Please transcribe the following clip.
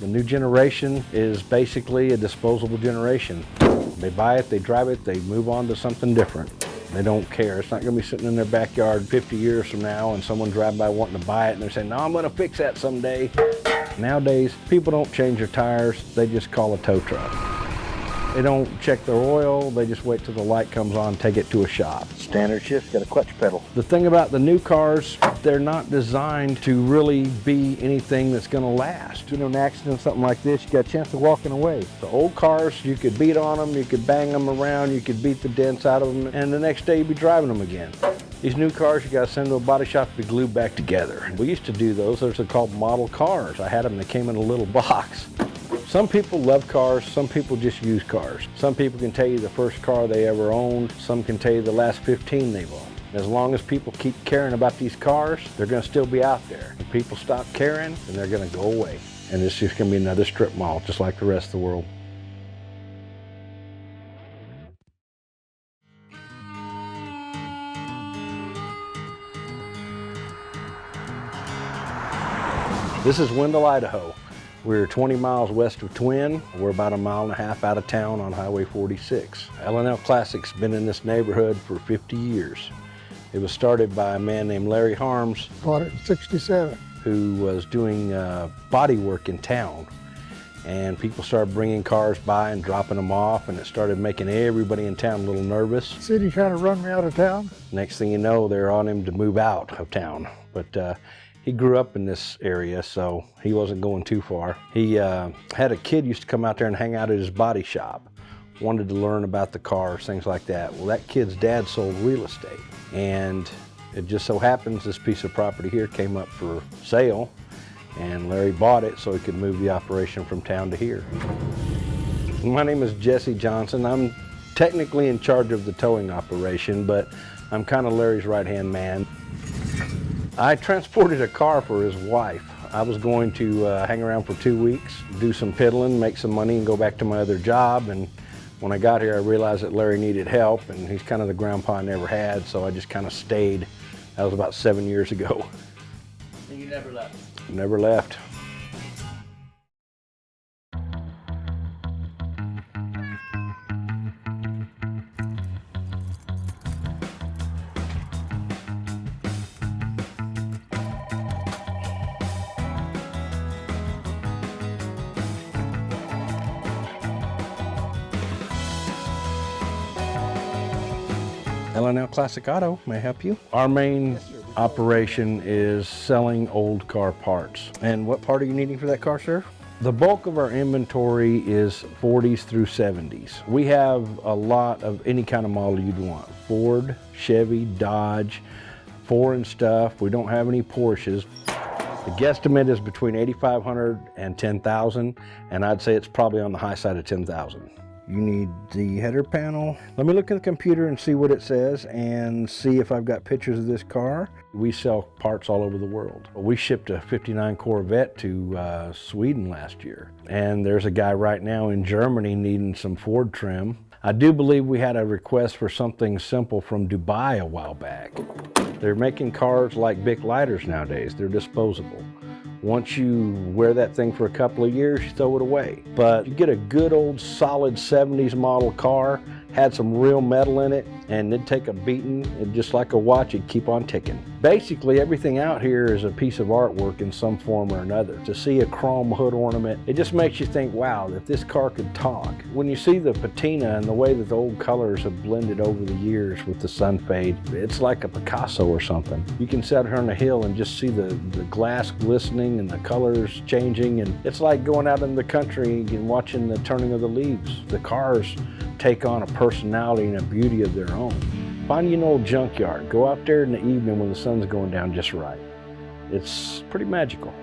The new generation is basically a disposable generation. They buy it, they drive it, they move on to something different. They don't care. It's not going to be sitting in their backyard 50 years from now and someone drive by wanting to buy it and they're saying, no, I'm going to fix that someday. Nowadays, people don't change their tires, they just call a tow truck. They don't check their oil, they just wait till the light comes on, take it to a shop. Standard shift's got a clutch pedal. The thing about the new cars, they're not designed to really be anything that's gonna last. You know, an accident, something like this, you got a chance of walking away. The old cars, you could beat on them, you could bang them around, you could beat the dents out of them, and the next day you'd be driving them again. These new cars, you gotta send to a body shop to be glued back together. We used to do those are called model cars. I had them, they came in a little box. Some people love cars, some people just use cars. Some people can tell you the first car they ever owned, some can tell you the last 15 they've owned. As long as people keep caring about these cars, they're gonna still be out there. If people stop caring, then they're gonna go away. And it's just gonna be another strip mall, just like the rest of the world. This is Wendell, Idaho. We're 20 miles west of Twin. We're about 1.5 miles out of town on Highway 46. L&L Classic's been in this neighborhood for 50 years. It was started by a man named Larry Harms. Bought it in '67. Who was doing body work in town. And people started bringing cars by and dropping them off, and it started making everybody in town a little nervous. The city kind of run me out of town. Next thing you know, they're on him to move out of town. But he grew up in this area, so he wasn't going too far. He had a kid used to come out there and hang out at his body shop, wanted to learn about the cars, things like that. Well, that kid's dad sold real estate, and it just so happens this piece of property here came up for sale, and Larry bought it so he could move the operation from town to here. My name is Jesse Johnson. I'm technically in charge of the towing operation, but I'm kind of Larry's right-hand man. I transported a car for his wife. I was going to hang around for 2 weeks, do some piddling, make some money, and go back to my other job. And when I got here, I realized that Larry needed help, and he's kind of the grandpa I never had, so I just kind of stayed. That was about 7 years ago. And you never left? Never left. L&L Classic Auto, may I help you? Our main operation is selling old car parts. And what part are you needing for that car, sir? The bulk of our inventory is 40s through 70s. We have a lot of any kind of model you'd want. Ford, Chevy, Dodge, foreign stuff. We don't have any Porsches. The guesstimate is between 8,500 and 10,000, and I'd say it's probably on the high side of 10,000. You need the header panel. Let me look at the computer and see what it says and see if I've got pictures of this car. We sell parts all over the world. We shipped a '59 Corvette to Sweden last year. And there's a guy right now in Germany needing some Ford trim. I do believe we had a request for something simple from Dubai a while back. They're making cars like Bic lighters nowadays. They're disposable. Once you wear that thing for a couple of years, you throw it away. But you get a good old solid 70s model car, had some real metal in it, and it'd take a beating, and just like a watch, it'd keep on ticking. Basically, everything out here is a piece of artwork in some form or another. To see a chrome hood ornament, it just makes you think, wow, if this car could talk. When you see the patina and the way that the old colors have blended over the years with the sun fade, it's like a Picasso or something. You can sit here on a hill and just see the glass glistening and the colors changing, and it's like going out in the country and watching the turning of the leaves. The cars take on a personality and a beauty of their own. Find you an old junkyard. Go out there in the evening when the sun's going down just right. It's pretty magical.